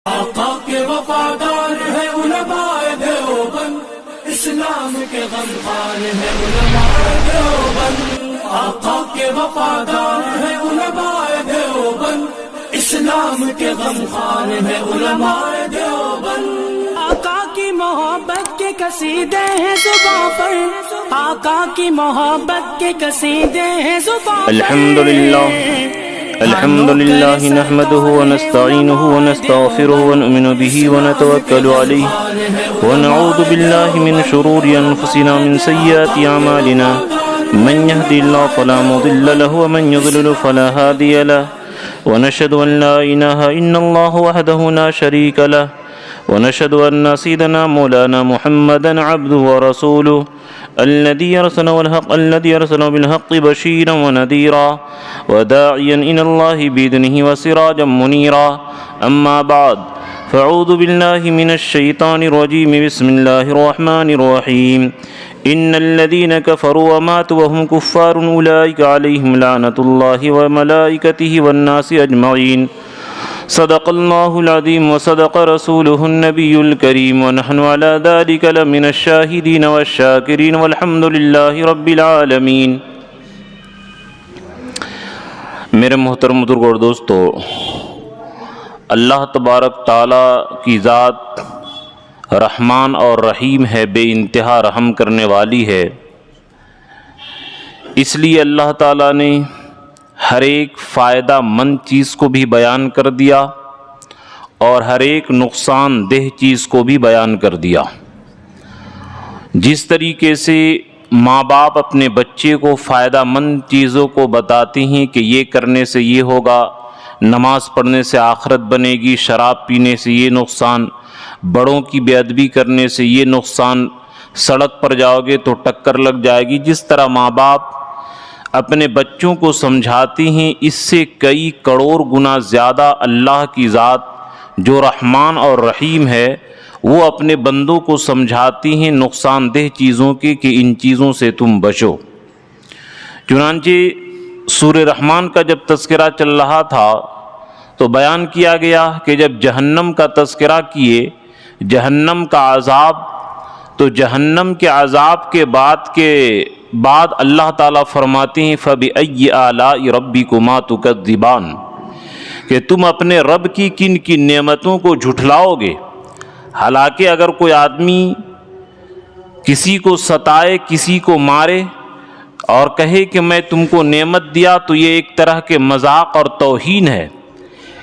آقا کے وفادار ہے علماء دیوبند، اسلام کے غمخوار ہے علماء دیوبند۔ آقا کے وفادار ہے علماء دیوبند، اسلام کے غمخوار ہے علماء دیوبند۔ آقا کی محبت کے قصیدے ہیں زباں پر، آقا کی محبت کے قصیدے ہیں زباں پر۔ الحمد لله نحمده ونستعينه ونستغفره ونؤمن به ونتوكل عليه ونعوذ بالله من شرور أنفسنا ومن سيئات أعمالنا، من يهد الله فلا مضل له ومن يضلل فلا هادي له، ونشهد أن لا إله إلا الله وحده لا شريك له، ونشهد أن سيدنا مولانا محمدا عبده ورسوله الذي أرسله بالحق بشيرا ونذيرا وداعيا إلى الله بإذنه وسراجا منيرا. أما بعد، فأعوذ بالله من الشيطان الرجيم. بسم الله الرحمن الرحيم. إن الذين كفروا وماتوا وهم كفار أولئك عليهم لعنة الله وملائكته والناس أجمعين. صدق الله العظيم وصدق رسوله النبي الكريم، ونحن على ذلك لمن الشاهدين والشاكرين، والحمد لله رب العالمين. میرے محترم بزرگوں اور دوستو، اللہ تبارک تعالیٰ کی ذات رحمان اور رحیم ہے، بے انتہا رحم کرنے والی ہے. اس لیے اللہ تعالیٰ نے ہر ایک فائدہ مند چیز کو بھی بیان کر دیا اور ہر ایک نقصان دہ چیز کو بھی بیان کر دیا. جس طریقے سے ماں باپ اپنے بچے کو فائدہ مند چیزوں کو بتاتے ہیں کہ یہ کرنے سے یہ ہوگا، نماز پڑھنے سے آخرت بنے گی، شراب پینے سے یہ نقصان، بڑوں کی بے ادبی کرنے سے یہ نقصان، سڑک پر جاؤ گے تو ٹکر لگ جائے گی، جس طرح ماں باپ اپنے بچوں کو سمجھاتے ہیں، اس سے کئی کروڑ گنا زیادہ اللہ کی ذات جو رحمان اور رحیم ہے وہ اپنے بندوں کو سمجھاتی ہیں نقصان دہ چیزوں کے کہ ان چیزوں سے تم بچو. چنانچہ سورہ رحمان کا جب تذکرہ چل رہا تھا تو بیان کیا گیا کہ جب جہنم کا تذکرہ کیے، جہنم کا عذاب، تو جہنم کے عذاب کے بعد اللہ تعالیٰ فرماتے ہیں فَبِأَيِّ آلَاءِ رَبِّكُمَا تُكَذِّبَانِ، کہ تم اپنے رب کی کن کن نعمتوں کو جھٹلاؤ گے. حالانکہ اگر کوئی آدمی کسی کو ستائے، کسی کو مارے اور کہے کہ میں تم کو نعمت دیا، تو یہ ایک طرح کے مذاق اور توہین ہے.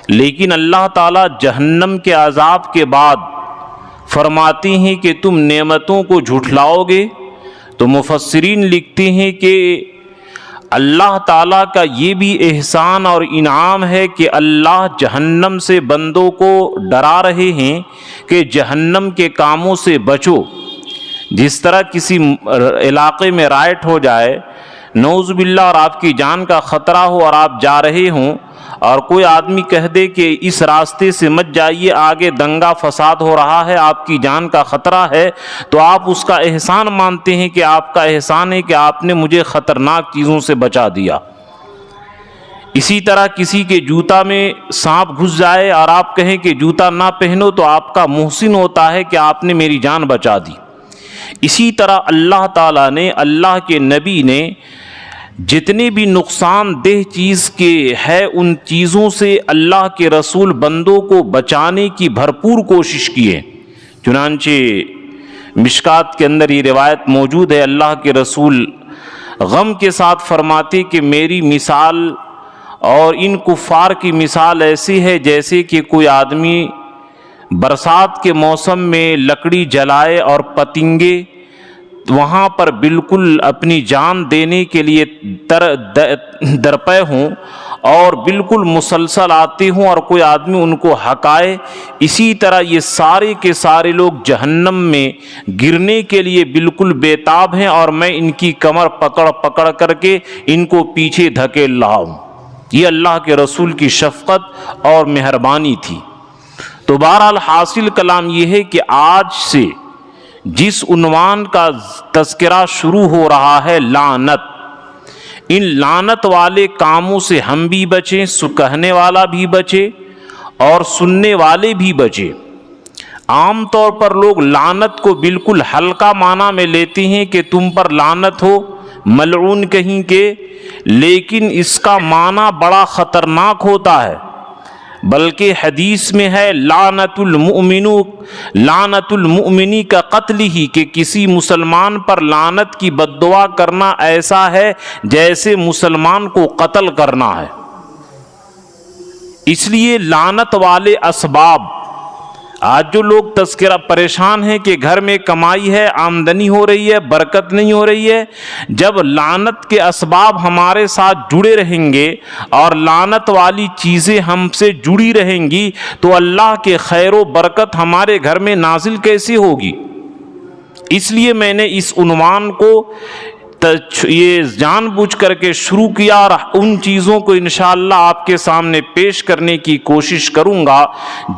لیکن اللہ تعالیٰ جہنم کے عذاب کے بعد فرماتے ہیں کہ تم نعمتوں کو جھٹلاؤ گے. تو مفسرین لکھتے ہیں کہ اللہ تعالیٰ کا یہ بھی احسان اور انعام ہے کہ اللہ جہنم سے بندوں کو ڈرا رہے ہیں کہ جہنم کے کاموں سے بچو. جس طرح کسی علاقے میں رائٹ ہو جائے، نعوذ باللہ، اور آپ کی جان کا خطرہ ہو اور آپ جا رہے ہوں اور کوئی آدمی کہہ دے کہ اس راستے سے مت جائیے، آگے دنگا فساد ہو رہا ہے، آپ کی جان کا خطرہ ہے، تو آپ اس کا احسان مانتے ہیں کہ آپ کا احسان ہے کہ آپ نے مجھے خطرناک چیزوں سے بچا دیا. اسی طرح کسی کے جوتا میں سانپ گھس جائے اور آپ کہیں کہ جوتا نہ پہنو، تو آپ کا محسن ہوتا ہے کہ آپ نے میری جان بچا دی. اسی طرح اللہ تعالیٰ نے، اللہ کے نبی نے جتنے بھی نقصان دہ چیز کے ہے ان چیزوں سے اللہ کے رسول بندوں کو بچانے کی بھرپور کوشش کیے. چنانچہ مشکات کے اندر یہ روایت موجود ہے، اللہ کے رسول غم کے ساتھ فرماتے کہ میری مثال اور ان کفار کی مثال ایسی ہے جیسے کہ کوئی آدمی برسات کے موسم میں لکڑی جلائے اور پتنگے وہاں پر بالکل اپنی جان دینے کے لیے درپے ہوں اور بالکل مسلسل آتے ہوں اور کوئی آدمی ان کو ہکائے. اسی طرح یہ سارے کے سارے لوگ جہنم میں گرنے کے لیے بالکل بےتاب ہیں اور میں ان کی کمر پکڑ کر کے ان کو پیچھے دھکیل رہا ہوں. یہ اللہ کے رسول کی شفقت اور مہربانی تھی. تو بہرحال حاصل کلام یہ ہے کہ آج سے جس عنوان کا تذکرہ شروع ہو رہا ہے لعنت، ان لعنت والے کاموں سے ہم بھی بچیں، کہنے والا بھی بچے اور سننے والے بھی بچیں۔ عام طور پر لوگ لعنت کو بالکل ہلکا معنی میں لیتے ہیں کہ تم پر لعنت ہو، ملعون کہیں کے، لیکن اس کا معنی بڑا خطرناک ہوتا ہے۔ بلکہ حدیث میں ہے لعنت المؤمنی کا قتل ہی، کہ کسی مسلمان پر لعنت کی بد دعا کرنا ایسا ہے جیسے مسلمان کو قتل کرنا ہے۔ اس لیے لعنت والے اسباب، آج جو لوگ تذکرہ پریشان ہیں کہ گھر میں کمائی ہے، آمدنی ہو رہی ہے، برکت نہیں ہو رہی ہے، جب لعنت کے اسباب ہمارے ساتھ جڑے رہیں گے اور لعنت والی چیزیں ہم سے جڑی رہیں گی تو اللہ کے خیر و برکت ہمارے گھر میں نازل کیسے ہوگی؟ اس لیے میں نے اس عنوان کو یہ جان بوجھ کر کے شروع کیا، اور ان چیزوں کو انشاءاللہ آپ کے سامنے پیش کرنے کی کوشش کروں گا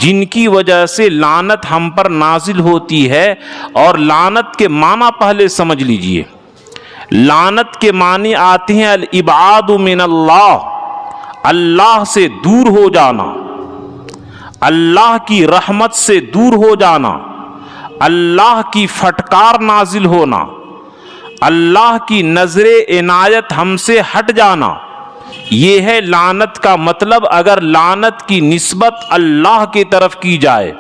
جن کی وجہ سے لعنت ہم پر نازل ہوتی ہے۔ اور لعنت کے معنی پہلے سمجھ لیجئے۔ لعنت کے معنی آتے ہیں الابعاد من اللہ، اللہ سے دور ہو جانا، اللہ کی رحمت سے دور ہو جانا، اللہ کی پھٹکار نازل ہونا، اللہ کی نظر عنایت ہم سے ہٹ جانا، یہ ہے لعنت کا مطلب۔ اگر لعنت کی نسبت اللہ کی طرف کی جائے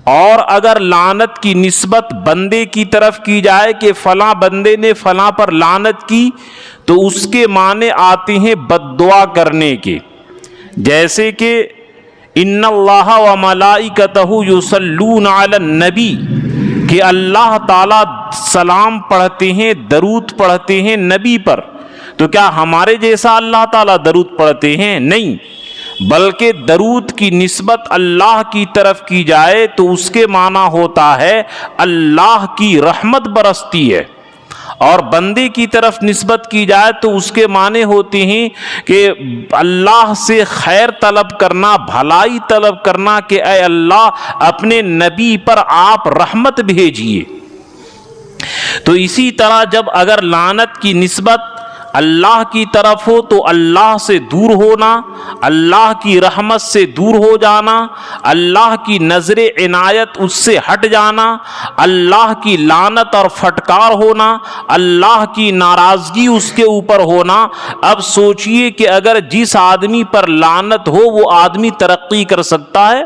اور اگر لعنت کی نسبت بندے کی طرف کی جائے کہ فلاں بندے نے فلاں پر لعنت کی، تو اس کے معنی آتے ہیں بد دعا کرنے کے، جیسے کہ ان اللہ و ملائکتہ یصلون علی النبی، کہ اللہ تعالیٰ سلام پڑھتے ہیں، درود پڑھتے ہیں نبی پر۔ تو کیا ہمارے جیسا اللہ تعالیٰ درود پڑھتے ہیں؟ نہیں، بلکہ درود کی نسبت اللہ کی طرف کی جائے تو اس کے معنی ہوتا ہے اللہ کی رحمت برستی ہے، اور بندے کی طرف نسبت کی جائے تو اس کے معنی ہوتے ہیں کہ اللہ سے خیر طلب کرنا، بھلائی طلب کرنا، کہ اے اللہ اپنے نبی پر آپ رحمت بھیجیے۔ تو اسی طرح جب اگر لعنت کی نسبت اللہ کی طرف ہو تو اللہ سے دور ہونا، اللہ کی رحمت سے دور ہو جانا، اللہ کی نظر عنایت اس سے ہٹ جانا، اللہ کی لعنت اور پھٹکار ہونا، اللہ کی ناراضگی اس کے اوپر ہونا۔ اب سوچئے کہ اگر جس آدمی پر لعنت ہو وہ آدمی ترقی کر سکتا ہے؟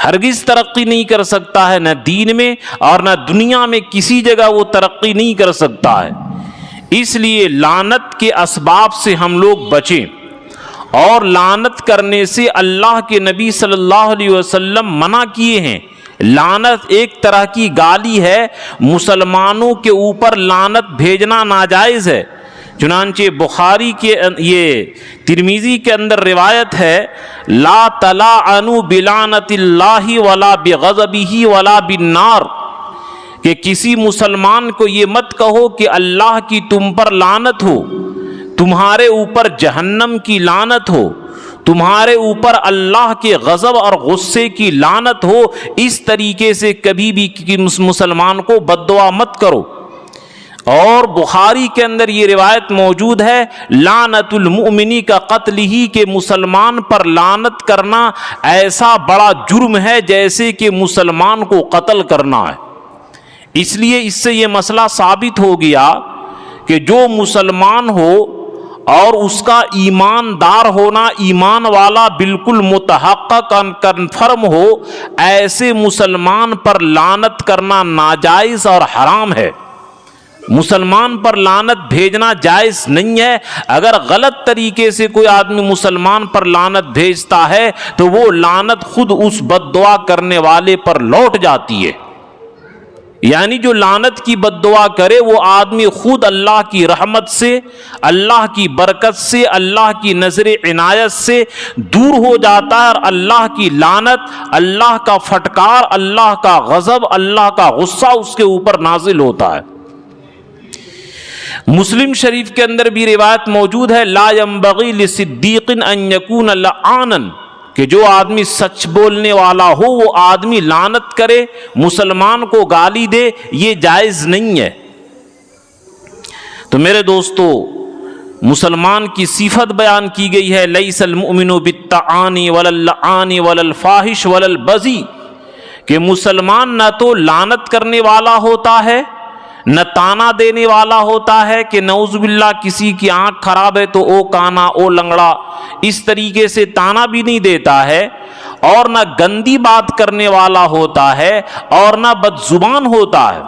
ہرگز ترقی نہیں کر سکتا ہے، نہ دین میں اور نہ دنیا میں، کسی جگہ وہ ترقی نہیں کر سکتا ہے۔ اس لیے لعنت کے اسباب سے ہم لوگ بچیں، اور لعنت کرنے سے اللہ کے نبی صلی اللہ علیہ وسلم منع کیے ہیں۔ لعنت ایک طرح کی گالی ہے، مسلمانوں کے اوپر لعنت بھیجنا ناجائز ہے۔ چنانچہ بخاری کے یہ ترمذی کے اندر روایت ہے لا تلعنوا بلعنت اللہ ولا بغضبہ ولا بالنار، کہ کسی مسلمان کو یہ مت کہو کہ اللہ کی تم پر لعنت ہو، تمہارے اوپر جہنم کی لعنت ہو، تمہارے اوپر اللہ کے غضب اور غصے کی لعنت ہو۔ اس طریقے سے کبھی بھی مسلمان کو بد دعا مت کرو۔ اور بخاری کے اندر یہ روایت موجود ہے لعنت المؤمنی کا قتل ہی، کہ مسلمان پر لعنت کرنا ایسا بڑا جرم ہے جیسے کہ مسلمان کو قتل کرنا ہے۔ اس لیے اس سے یہ مسئلہ ثابت ہو گیا کہ جو مسلمان ہو اور اس کا ایماندار ہونا، ایمان والا بالکل متحقق کنفرم ہو، ایسے مسلمان پر لعنت کرنا ناجائز اور حرام ہے۔ مسلمان پر لعنت بھیجنا جائز نہیں ہے۔ اگر غلط طریقے سے کوئی آدمی مسلمان پر لعنت بھیجتا ہے تو وہ لعنت خود اس بد دعا کرنے والے پر لوٹ جاتی ہے۔ یعنی جو لعنت کی بد دعا کرے وہ آدمی خود اللہ کی رحمت سے، اللہ کی برکت سے، اللہ کی نظر عنایت سے دور ہو جاتا ہے، اور اللہ کی لعنت، اللہ کا پھٹکار، اللہ کا غضب، اللہ کا غصہ اس کے اوپر نازل ہوتا ہے۔ مسلم شریف کے اندر بھی روایت موجود ہے لا ينبغي لصدیق ان يكون لعانا، کہ جو آدمی سچ بولنے والا ہو وہ آدمی لعنت کرے، مسلمان کو گالی دے، یہ جائز نہیں ہے۔ تو میرے دوستو، مسلمان کی صفت بیان کی گئی ہے، لیس المؤمن بالطعان ولا اللعان ولا الفاحش ولا البذی، کہ مسلمان نہ تو لعنت کرنے والا ہوتا ہے، نہ تانا دینے والا ہوتا ہے کہ نعوذ باللہ کسی کی آنکھ خراب ہے تو او کانا او لنگڑا، اس طریقے سے تانا بھی نہیں دیتا ہے، اور نہ گندی بات کرنے والا ہوتا ہے، اور نہ بد زبان ہوتا ہے۔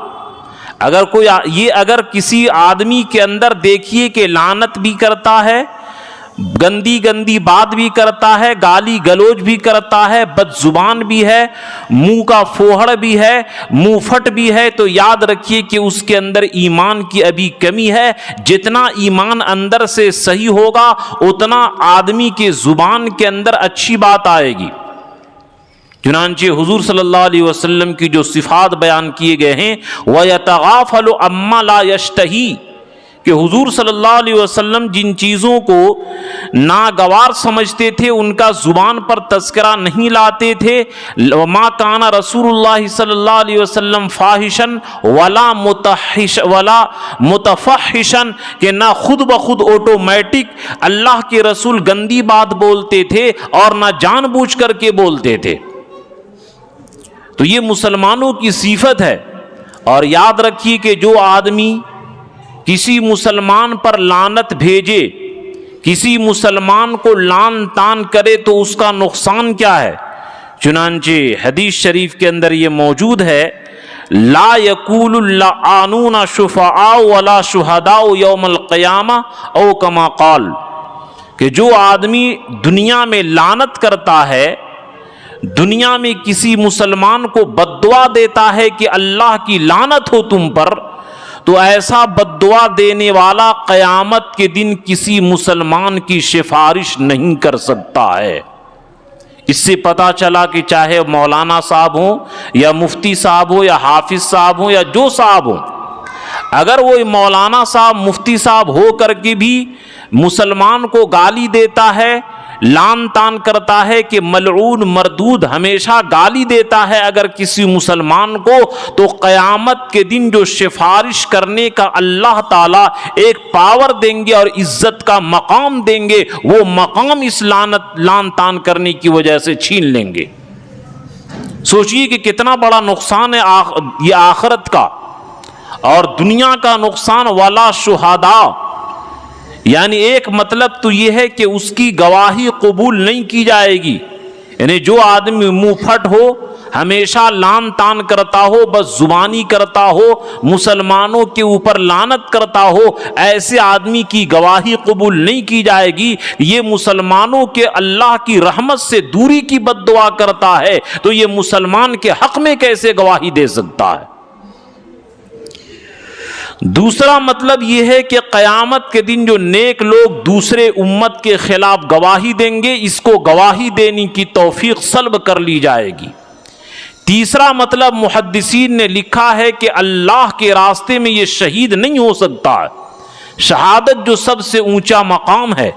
اگر کسی آدمی کے اندر دیکھیے کہ لعنت بھی کرتا ہے، گندی بات بھی کرتا ہے، گالی گلوچ بھی کرتا ہے، بد زبان بھی ہے، منہ کا فوہڑ بھی ہے، منہ پھٹ بھی ہے، تو یاد رکھیے کہ اس کے اندر ایمان کی ابھی کمی ہے۔ جتنا ایمان اندر سے صحیح ہوگا اتنا آدمی کے زبان کے اندر اچھی بات آئے گی۔ چنانچہ حضور صلی اللہ علیہ وسلم کی جو صفات بیان کیے گئے ہیں، وَيَتَغَافَلُ عَمَّا لَا يَشْتَهِي، کہ حضور صلی اللہ علیہ وسلم جن چیزوں کو ناگوار سمجھتے تھے ان کا زبان پر تذکرہ نہیں لاتے تھے۔ وَمَا كَانَ رسول اللہ صلی اللہ علیہ وسلم فاحشا ولا متفحشا، کہ نہ خود بخود آٹومیٹک اللہ کے رسول گندی بات بولتے تھے اور نہ جان بوجھ کر کے بولتے تھے۔ تو یہ مسلمانوں کی صفت ہے۔ اور یاد رکھیے کہ جو آدمی کسی مسلمان پر لعنت بھیجے، کسی مسلمان کو لعن تان کرے، تو اس کا نقصان کیا ہے؟ چنانچہ حدیث شریف کے اندر یہ موجود ہے، لا یقول اللعانون شفعاء ولا شہداء یوم القیامہ او کما قال، کہ جو آدمی دنیا میں لعنت کرتا ہے، دنیا میں کسی مسلمان کو بد دعا دیتا ہے کہ اللہ کی لعنت ہو تم پر، تو ایسا بد دعا دینے والا قیامت کے دن کسی مسلمان کی سفارش نہیں کر سکتا ہے۔ اس سے پتہ چلا کہ چاہے مولانا صاحب ہوں یا مفتی صاحب ہو یا حافظ صاحب ہوں یا جو صاحب ہوں، اگر وہ مولانا صاحب مفتی صاحب ہو کر کے بھی مسلمان کو گالی دیتا ہے، لعن تان کرتا ہے کہ ملعون مردود، ہمیشہ گالی دیتا ہے اگر کسی مسلمان کو، تو قیامت کے دن جو سفارش کرنے کا اللہ تعالیٰ ایک پاور دیں گے اور عزت کا مقام دیں گے، وہ مقام اس لعن تان کرنے کی وجہ سے چھین لیں گے۔ سوچئے کہ کتنا بڑا نقصان ہے یہ آخرت کا اور دنیا کا نقصان۔ والا شہداء، یعنی ایک مطلب تو یہ ہے کہ اس کی گواہی قبول نہیں کی جائے گی، یعنی جو آدمی منہ پھٹ ہو، ہمیشہ لعن تان کرتا ہو، بس زبانی کرتا ہو، مسلمانوں کے اوپر لعنت کرتا ہو، ایسے آدمی کی گواہی قبول نہیں کی جائے گی۔ یہ مسلمانوں کے اللہ کی رحمت سے دوری کی بد دعا کرتا ہے، تو یہ مسلمان کے حق میں کیسے گواہی دے سکتا ہے؟ دوسرا مطلب یہ ہے کہ قیامت کے دن جو نیک لوگ دوسرے امت کے خلاف گواہی دیں گے، اس کو گواہی دینے کی توفیق سلب کر لی جائے گی۔ تیسرا مطلب محدثین نے لکھا ہے کہ اللہ کے راستے میں یہ شہید نہیں ہو سکتا ہے۔ شہادت جو سب سے اونچا مقام ہے،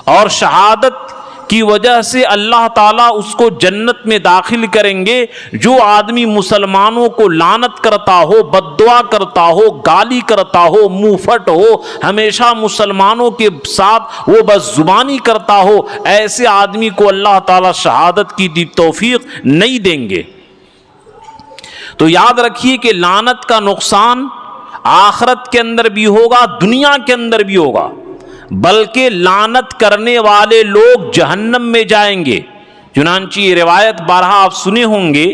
اور شہادت کی وجہ سے اللہ تعالیٰ اس کو جنت میں داخل کریں گے۔ جو آدمی مسلمانوں کو لعنت کرتا ہو، بد دعا کرتا ہو، گالی کرتا ہو، منہ پھٹ ہو، ہمیشہ مسلمانوں کے ساتھ وہ بس زبانی کرتا ہو، ایسے آدمی کو اللہ تعالیٰ شہادت کی توفیق نہیں دیں گے۔ تو یاد رکھیے کہ لعنت کا نقصان آخرت کے اندر بھی ہوگا، دنیا کے اندر بھی ہوگا، بلکہ لعنت کرنے والے لوگ جہنم میں جائیں گے۔ چنانچہ یہ روایت بارہا آپ سنے ہوں گے،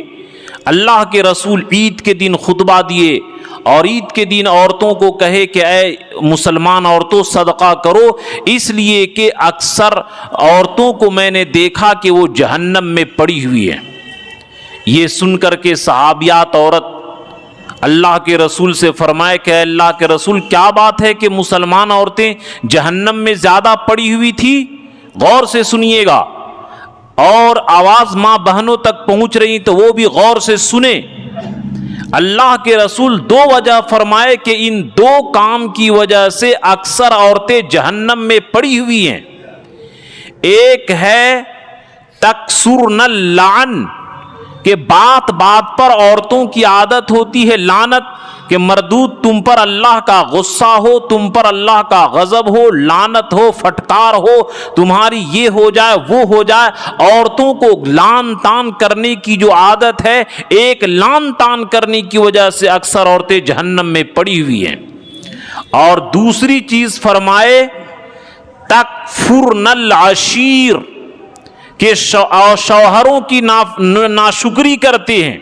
اللہ کے رسول عید کے دن خطبہ دیے اور عید کے دن عورتوں کو کہے کہ اے مسلمان عورتوں صدقہ کرو، اس لیے کہ اکثر عورتوں کو میں نے دیکھا کہ وہ جہنم میں پڑی ہوئی ہیں۔ یہ سن کر کے صحابیات عورت اللہ کے رسول سے فرمائے کہ اے اللہ کے رسول، کیا بات ہے کہ مسلمان عورتیں جہنم میں زیادہ پڑی ہوئی تھی؟ غور سے سنیے گا، اور آواز ماں بہنوں تک پہنچ رہی تو وہ بھی غور سے سنیں۔ اللہ کے رسول دو وجہ فرمائے کہ ان دو کام کی وجہ سے اکثر عورتیں جہنم میں پڑی ہوئی ہیں۔ ایک ہے تکسرن اللعن، کہ بات بات پر عورتوں کی عادت ہوتی ہے لعنت، کہ مردود تم پر اللہ کا غصہ ہو، تم پر اللہ کا غضب ہو، لعنت ہو، پھٹکار ہو، تمہاری یہ ہو جائے وہ ہو جائے۔ عورتوں کو لعن تان کرنے کی جو عادت ہے، ایک لعن تان کرنے کی وجہ سے اکثر عورتیں جہنم میں پڑی ہوئی ہیں۔ اور دوسری چیز فرمائے تکفرن العشیر، کہ شوہروں کی ناشکری کرتے ہیں،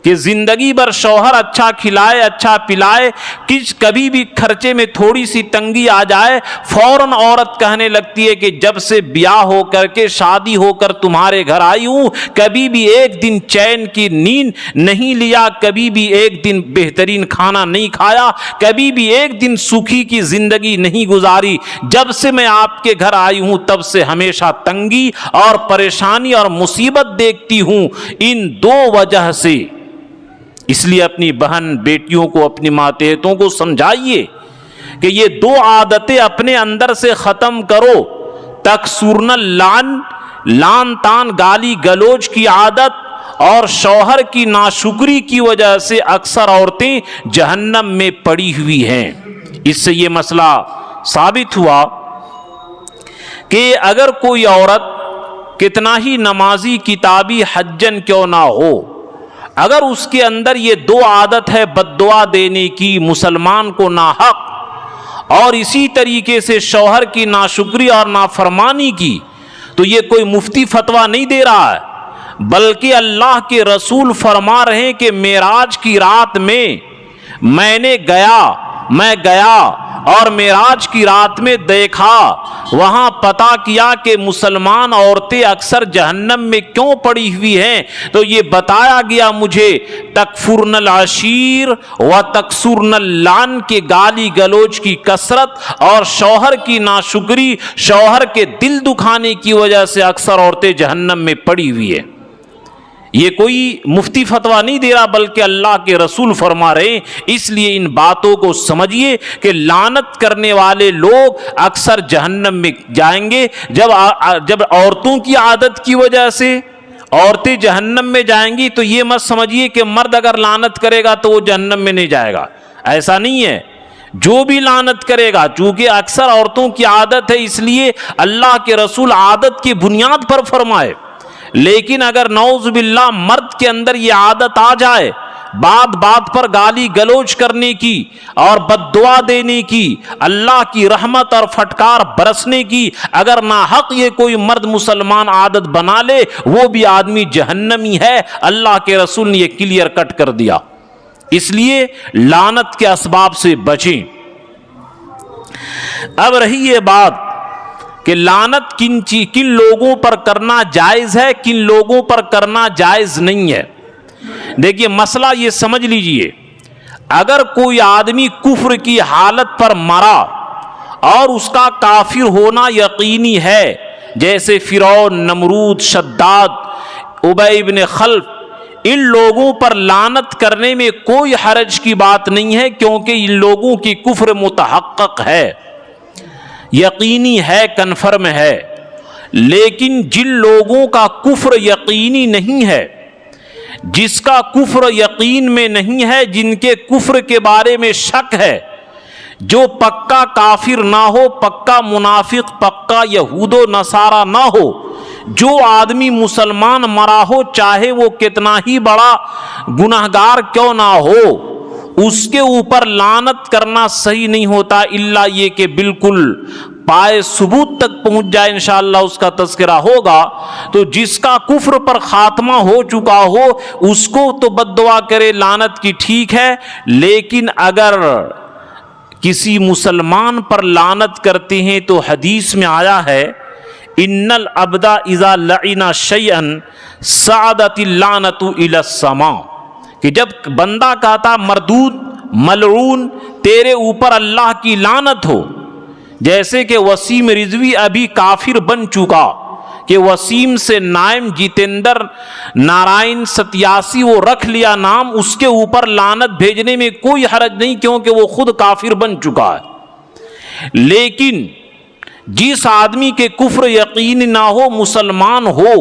کہ زندگی بھر شوہر اچھا کھلائے اچھا پلائے، کبھی بھی خرچے میں تھوڑی سی تنگی آ جائے فوراً عورت کہنے لگتی ہے کہ جب سے بیاہ ہو کر کے شادی ہو کر تمہارے گھر آئی ہوں کبھی بھی ایک دن چین کی نیند نہیں لیا، کبھی بھی ایک دن بہترین کھانا نہیں کھایا، کبھی بھی ایک دن سکھی کی زندگی نہیں گزاری، جب سے میں آپ کے گھر آئی ہوں تب سے ہمیشہ تنگی اور پریشانی اور مصیبت دیکھتی ہوں۔ ان دو وجہ سے اس لیے اپنی بہن بیٹیوں کو، اپنی ماتحتوں کو سمجھائیے کہ یہ دو عادتیں اپنے اندر سے ختم کرو۔ تکسرن اللعن، لعن تان گالی گلوچ کی عادت، اور شوہر کی ناشکری کی وجہ سے اکثر عورتیں جہنم میں پڑی ہوئی ہیں۔ اس سے یہ مسئلہ ثابت ہوا کہ اگر کوئی عورت کتنا ہی نمازی کتابی حجن کیوں نہ ہو، اگر اس کے اندر یہ دو عادت ہے بد دعا دینے کی، مسلمان کو ناحق، اور اسی طریقے سے شوہر کی ناشکری اور نافرمانی کی، تو یہ کوئی مفتی فتویٰ نہیں دے رہا ہے، بلکہ اللہ کے رسول فرما رہے ہیں کہ معراج کی رات میں میں گیا اور معراج کی رات میں دیکھا، وہاں پتہ کیا کہ مسلمان عورتیں اکثر جہنم میں کیوں پڑی ہوئی ہیں، تو یہ بتایا گیا مجھے تکفرن العشیر و تکسرن اللعن کے گالی گلوچ کی کثرت اور شوہر کی ناشکری، شوہر کے دل دکھانے کی وجہ سے اکثر عورتیں جہنم میں پڑی ہوئی ہیں۔ یہ کوئی مفتی فتویٰ نہیں دے رہا بلکہ اللہ کے رسول فرما رہے ہیں۔ اس لیے ان باتوں کو سمجھیے کہ لعنت کرنے والے لوگ اکثر جہنم میں جائیں گے۔ جب عورتوں کی عادت کی وجہ سے عورتیں جہنم میں جائیں گی تو یہ مت سمجھیے کہ مرد اگر لعنت کرے گا تو وہ جہنم میں نہیں جائے گا، ایسا نہیں ہے۔ جو بھی لعنت کرے گا، چونکہ اکثر عورتوں کی عادت ہے اس لیے اللہ کے رسول عادت کی بنیاد پر فرمائے، لیکن اگر نعوذ باللہ مرد کے اندر یہ عادت آ جائے بات بات پر گالی گلوچ کرنے کی اور بد دعا دینے کی، اللہ کی رحمت اور پھٹکار برسنے کی، اگر ناحق یہ کوئی مرد مسلمان عادت بنا لے وہ بھی آدمی جہنمی ہے۔ اللہ کے رسول نے یہ کلیئر کٹ کر دیا۔ اس لیے لعنت کے اسباب سے بچیں۔ اب رہی یہ بات کہ لعنت کن لوگوں پر کرنا جائز ہے، کن لوگوں پر کرنا جائز نہیں ہے۔ دیکھیے مسئلہ یہ سمجھ لیجئے، اگر کوئی آدمی کفر کی حالت پر مرا اور اس کا کافر ہونا یقینی ہے، جیسے فرعون، نمرود، شداد، ابی بن خلف، ان لوگوں پر لعنت کرنے میں کوئی حرج کی بات نہیں ہے، کیونکہ ان لوگوں کی کفر متحقق ہے، یقینی ہے، کنفرم ہے۔ لیکن جن لوگوں کا کفر یقینی نہیں ہے، جس کا کفر یقین میں نہیں ہے، جن کے کفر کے بارے میں شک ہے، جو پکا کافر نہ ہو، پکا منافق، پکا یہود و نصارہ نہ ہو، جو آدمی مسلمان مرا ہو چاہے وہ کتنا ہی بڑا گناہگار کیوں نہ ہو، اس کے اوپر لعنت کرنا صحیح نہیں ہوتا، الا یہ کہ بالکل پائے ثبوت تک پہنچ جائے، انشاءاللہ اس کا تذکرہ ہوگا۔ تو جس کا کفر پر خاتمہ ہو چکا ہو اس کو تو بد دعا کرے لعنت کی، ٹھیک ہے، لیکن اگر کسی مسلمان پر لعنت کرتے ہیں تو حدیث میں آیا ہے ان العبد اذا لعن شیئا صعدت اللعنت الى السماء، کہ جب بندہ کہتا مردود، ملعون، تیرے اوپر اللہ کی لعنت ہو، جیسے کہ وسیم رضوی ابھی کافر بن چکا، کہ وسیم سے نائم جتیندر نارائن ستیاسی وہ رکھ لیا نام، اس کے اوپر لعنت بھیجنے میں کوئی حرج نہیں کیونکہ وہ خود کافر بن چکا ہے۔ لیکن جس آدمی کے کفر یقین نہ ہو، مسلمان ہو،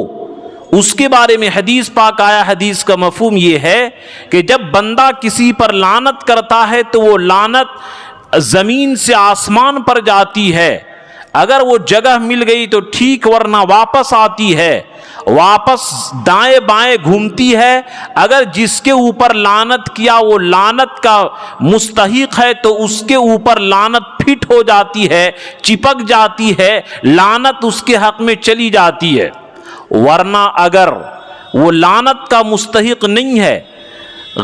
اس کے بارے میں حدیث پاک آیا. حدیث کا مفہوم یہ ہے کہ جب بندہ کسی پر لعنت کرتا ہے تو وہ لعنت زمین سے آسمان پر جاتی ہے. اگر وہ جگہ مل گئی تو ٹھیک, ورنہ واپس آتی ہے, واپس دائیں بائیں گھومتی ہے. اگر جس کے اوپر لعنت کیا وہ لعنت کا مستحق ہے تو اس کے اوپر لعنت پھٹ ہو جاتی ہے, چپک جاتی ہے, لعنت اس کے حق میں چلی جاتی ہے. ورنہ اگر وہ لعنت کا مستحق نہیں ہے,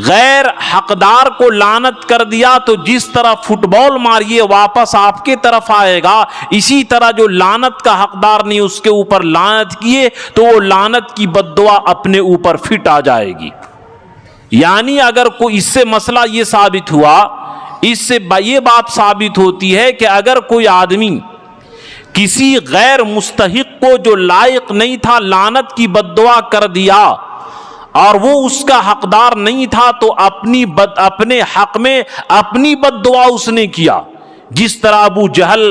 غیر حقدار کو لعنت کر دیا تو جس طرح فٹ بال ماریے واپس آپ کے طرف آئے گا, اسی طرح جو لعنت کا حقدار نہیں اس کے اوپر لعنت کیے تو وہ لعنت کی بد دعا اپنے اوپر پھٹ آ جائے گی. یعنی اگر کوئی, اس سے مسئلہ یہ ثابت ہوا, اس سے یہ بات ثابت ہوتی ہے کہ اگر کوئی آدمی کسی غیر مستحق کو جو لائق نہیں تھا لعنت کی بد دعا کر دیا اور وہ اس کا حقدار نہیں تھا تو اپنے حق میں اپنی بد دعا اس نے کیا. جس طرح ابو جہل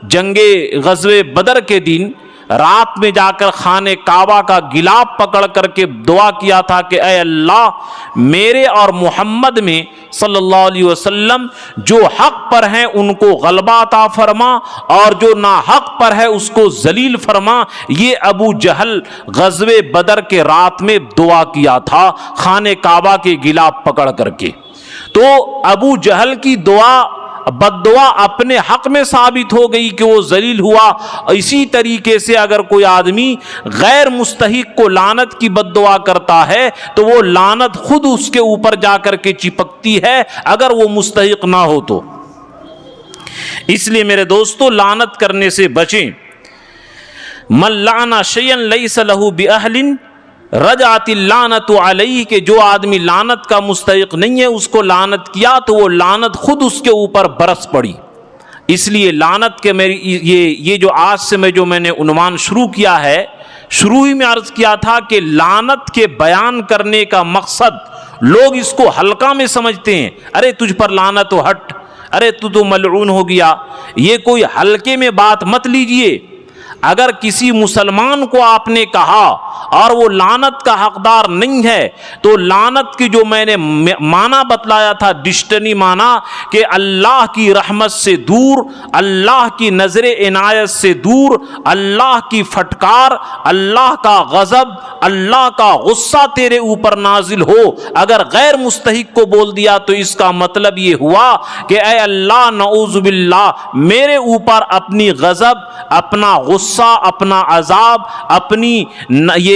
جنگ غزوہ بدر کے دن رات میں جا کر خانہ کعبہ کا گلاب پکڑ کر کے دعا کیا تھا کہ اے اللہ میرے اور محمد میں صلی اللہ علیہ وسلم جو حق پر ہیں ان کو غلبہ عطا فرما اور جو ناحق پر ہے اس کو ذلیل فرما. یہ ابو جہل غزوہ بدر کے رات میں دعا کیا تھا خانہ کعبہ کے گلاب پکڑ کر کے. تو ابو جہل کی دعا بد دعا اپنے حق میں ثابت ہو گئی کہ وہ ذلیل ہوا. اسی طریقے سے اگر کوئی آدمی غیر مستحق کو لعنت کی بد دعا کرتا ہے تو وہ لعنت خود اس کے اوپر جا کر کے چپکتی ہے اگر وہ مستحق نہ ہو تو. اس لیے میرے دوستو لعنت کرنے سے بچیں. من لعن شیئا لیس له بأہل رجعت اللعنت علیہ, کہ جو آدمی لعنت کا مستحق نہیں ہے اس کو لعنت کیا تو وہ لعنت خود اس کے اوپر برس پڑی. اس لیے لعنت کے میری یہ جو آج سے میں نے عنوان شروع کیا ہے, شروع ہی میں عرض کیا تھا کہ لعنت کے بیان کرنے کا مقصد لوگ اس کو ہلکا میں سمجھتے ہیں. ارے تجھ پر لعنت ہو, ہٹ, ارے تو ملعون ہو گیا. یہ کوئی ہلکے میں بات مت لیجئے. اگر کسی مسلمان کو آپ نے کہا اور وہ لعنت کا حقدار نہیں ہے تو لعنت کی جو میں نے معنی بتلایا تھا ڈکشنری معنی کہ اللہ کی رحمت سے دور, اللہ کی نظر عنایت سے دور, اللہ کی پھٹکار, اللہ کا غضب, اللہ کا غصہ تیرے اوپر نازل ہو. اگر غیر مستحق کو بول دیا تو اس کا مطلب یہ ہوا کہ اے اللہ نعوذ باللہ میرے اوپر اپنی غضب, اپنا غصہ, اپنا عذاب, اپنی یہ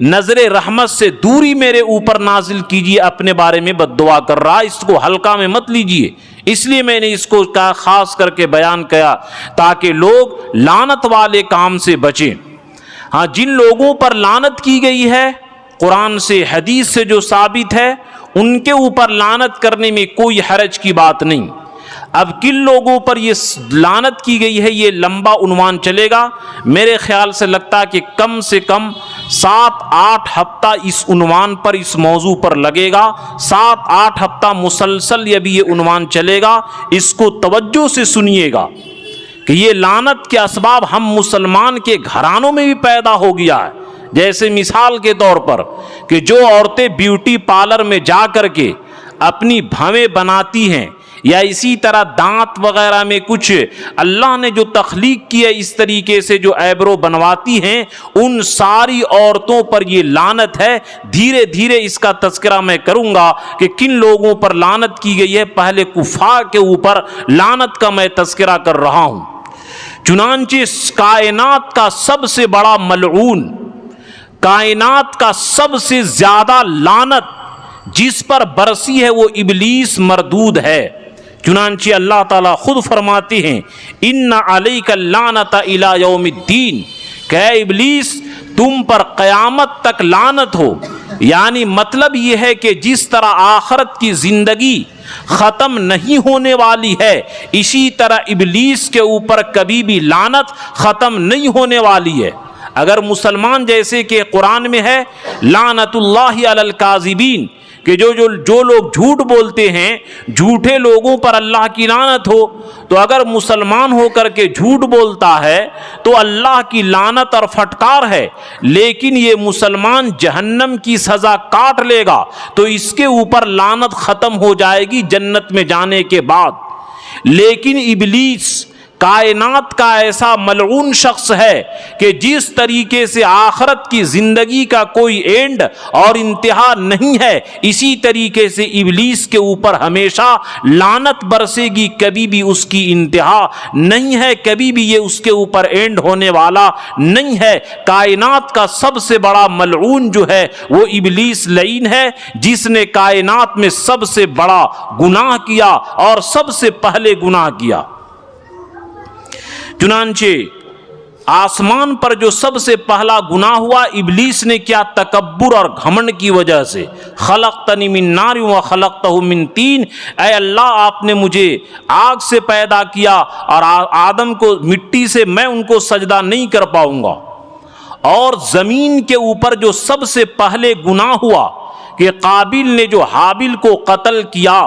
نظر رحمت سے دوری میرے اوپر نازل کیجیے. اپنے بارے میں بد دعا کر رہا, اس کو ہلکا میں مت لیجیے. اس لیے میں نے اس کو خاص کر کے بیان کیا تاکہ لوگ لعنت والے کام سے بچیں. ہاں, جن لوگوں پر لعنت کی گئی ہے قرآن سے حدیث سے جو ثابت ہے ان کے اوپر لعنت کرنے میں کوئی حرج کی بات نہیں. اب کن لوگوں پر یہ لعنت کی گئی ہے یہ لمبا عنوان چلے گا. میرے خیال سے لگتا ہے کہ کم سے کم 7-8 ہفتہ اس عنوان پر, اس موضوع پر لگے گا. 7-8 ہفتہ مسلسل یہ عنوان چلے گا. اس کو توجہ سے سنیے گا کہ یہ لعنت کے اسباب ہم مسلمان کے گھرانوں میں بھی پیدا ہو گیا ہے. جیسے مثال کے طور پر کہ جو عورتیں بیوٹی پارلر میں جا کر کے اپنی بھویں بناتی ہیں یا اسی طرح دانت وغیرہ میں کچھ اللہ نے جو تخلیق کی ہے اس طریقے سے جو ایبرو بنواتی ہیں, ان ساری عورتوں پر یہ لعنت ہے. دھیرے دھیرے اس کا تذکرہ میں کروں گا کہ کن لوگوں پر لعنت کی گئی ہے. پہلے کفار کے اوپر لعنت کا میں تذکرہ کر رہا ہوں. چنانچہ کائنات کا سب سے بڑا ملعون, کائنات کا سب سے زیادہ لعنت جس پر برسی ہے وہ ابلیس مردود ہے. چنانچہ اللہ تعالیٰ خود فرماتے ہیں ان علیک اللعنۃ الی یوم الدین, کہ اے ابلیس تم پر قیامت تک لعنت ہو. یعنی مطلب یہ ہے کہ جس طرح آخرت کی زندگی ختم نہیں ہونے والی ہے اسی طرح ابلیس کے اوپر کبھی بھی لعنت ختم نہیں ہونے والی ہے. اگر مسلمان جیسے کہ قرآن میں ہے لعنت اللہ علی الکاذبین, کہ جو لوگ جھوٹ بولتے ہیں جھوٹے لوگوں پر اللہ کی لعنت ہو. تو اگر مسلمان ہو کر کے جھوٹ بولتا ہے تو اللہ کی لعنت اور پھٹکار ہے، لیکن یہ مسلمان جہنم کی سزا کاٹ لے گا تو اس کے اوپر لعنت ختم ہو جائے گی جنت میں جانے کے بعد. لیکن ابلیس کائنات کا ایسا ملعون شخص ہے کہ جس طریقے سے آخرت کی زندگی کا کوئی اینڈ اور انتہا نہیں ہے، اسی طریقے سے ابلیس کے اوپر ہمیشہ لعنت برسے گی، کبھی بھی اس کی انتہا نہیں ہے، کبھی بھی یہ اس کے اوپر اینڈ ہونے والا نہیں ہے. کائنات کا سب سے بڑا ملعون جو ہے وہ ابلیس لعین ہے، جس نے کائنات میں سب سے بڑا گناہ کیا اور سب سے پہلے گناہ کیا. چنانچہ آسمان پر جو سب سے پہلا گناہ ہوا ابلیس نے کیا؟ تکبر اور گھمنڈ کی وجہ سے. خلقتنی من نار وخلقتہ من طین، اے اللہ آپ نے مجھے آگ سے پیدا کیا اور آدم کو مٹی سے، میں ان کو سجدہ نہیں کر پاؤں گا. اور زمین کے اوپر جو سب سے پہلے گناہ ہوا کہ قابیل نے جو حابیل کو قتل کیا،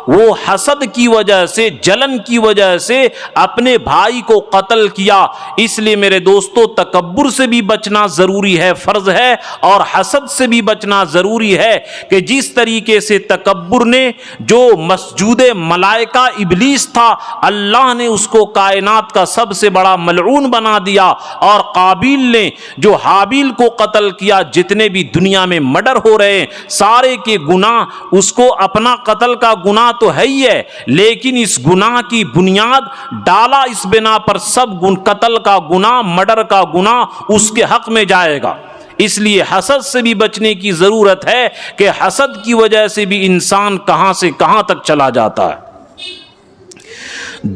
وہ حسد کی وجہ سے، جلن کی وجہ سے اپنے بھائی کو قتل کیا. اس لیے میرے دوستو تکبر سے بھی بچنا ضروری ہے، فرض ہے، اور حسد سے بھی بچنا ضروری ہے کہ جس طریقے سے تکبر نے جو مسجود ملائکہ ابلیس تھا، اللہ نے اس کو کائنات کا سب سے بڑا ملعون بنا دیا. اور قابیل نے جو حابیل کو قتل کیا، جتنے بھی دنیا میں مرڈر ہو رہے ہیں سارے کے گناہ، اس کو اپنا قتل کا گناہ تو ہے ہی ہے، لیکن اس گناہ کی بنیاد ڈالا اس بنا پر سب قتل کا گناہ، مرڈر کا گناہ اس کے حق میں جائے گا. اس لیے حسد سے بھی بچنے کی ضرورت ہے کہ حسد کی وجہ سے بھی انسان کہاں سے کہاں تک چلا جاتا ہے.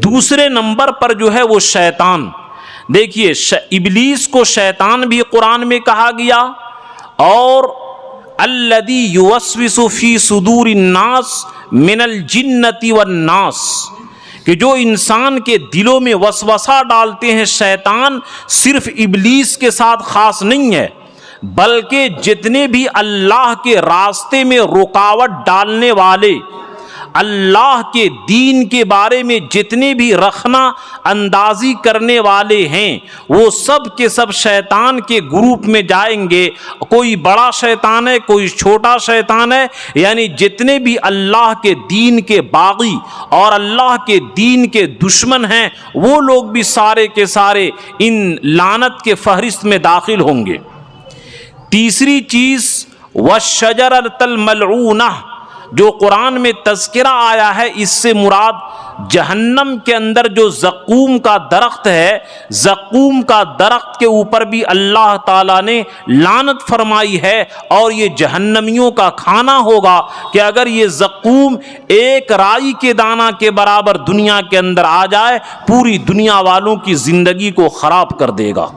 دوسرے نمبر پر جو ہے وہ شیطان. دیکھیے ابلیس کو شیطان بھی قرآن میں کہا گیا، اور الذی یوسوس فی صدور الناس من الجنۃ والناس، کہ جو انسان کے دلوں میں وسوسہ ڈالتے ہیں شیطان، صرف ابلیس کے ساتھ خاص نہیں ہے، بلکہ جتنے بھی اللہ کے راستے میں رکاوٹ ڈالنے والے، اللہ کے دین کے بارے میں جتنے بھی رخنا اندازی کرنے والے ہیں، وہ سب کے سب شیطان کے گروپ میں جائیں گے. کوئی بڑا شیطان ہے، کوئی چھوٹا شیطان ہے، یعنی جتنے بھی اللہ کے دین کے باغی اور اللہ کے دین کے دشمن ہیں، وہ لوگ بھی سارے کے سارے ان لعنت کے فہرست میں داخل ہوں گے. تیسری چیز والشجرۃ الملعونہ، جو قرآن میں تذکرہ آیا ہے، اس سے مراد جہنم کے اندر جو زقوم کا درخت ہے، زقوم کا درخت کے اوپر بھی اللہ تعالیٰ نے لعنت فرمائی ہے، اور یہ جہنمیوں کا کھانا ہوگا کہ اگر یہ زقوم ایک رائی کے دانہ کے برابر دنیا کے اندر آ جائے، پوری دنیا والوں کی زندگی کو خراب کر دے گا.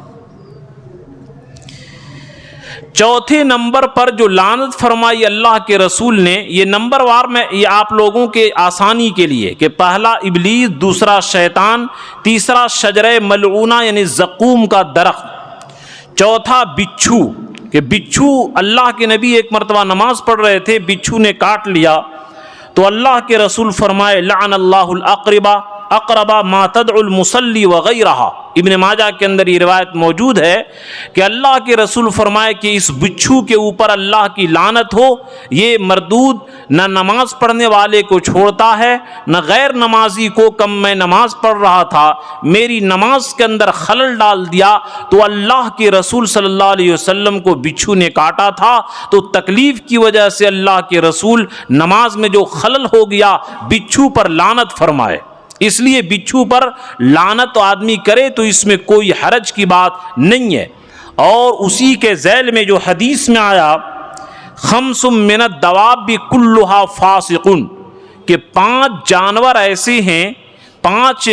چوتھے نمبر پر جو لعنت فرمائی اللہ کے رسول نے، یہ نمبر وار میں یہ آپ لوگوں کے آسانی کے لیے کہ پہلا ابلیس، دوسرا شیطان، تیسرا شجرہ ملعونہ یعنی زقوم کا درخت، چوتھا بچھو، کہ بچھو اللہ کے نبی ایک مرتبہ نماز پڑھ رہے تھے، بچھو نے کاٹ لیا تو اللہ کے رسول فرمائے لعن اللہ الاقربہ اقربا ما تدعو المصلی وغیرہ. ابن ماجہ کے اندر یہ روایت موجود ہے کہ اللہ کے رسول فرمائے کہ اس بچھو کے اوپر اللہ کی لعنت ہو، یہ مردود نہ نماز پڑھنے والے کو چھوڑتا ہے نہ غیر نمازی کو. کم میں نماز پڑھ رہا تھا، میری نماز کے اندر خلل ڈال دیا تو اللہ کے رسول صلی اللہ علیہ وسلم کو بچھو نے کاٹا تھا، تو تکلیف کی وجہ سے اللہ کے رسول نماز میں جو خلل ہو گیا بچھو پر لعنت فرمائے. اس لیے بچھو پر لعنت آدمی کرے تو اس میں کوئی حرج کی بات نہیں ہے. اور اسی کے ذیل میں جو حدیث میں آیا خمس من الدواب کلھا فاسق، کہ 5 جانور ایسے ہیں، 5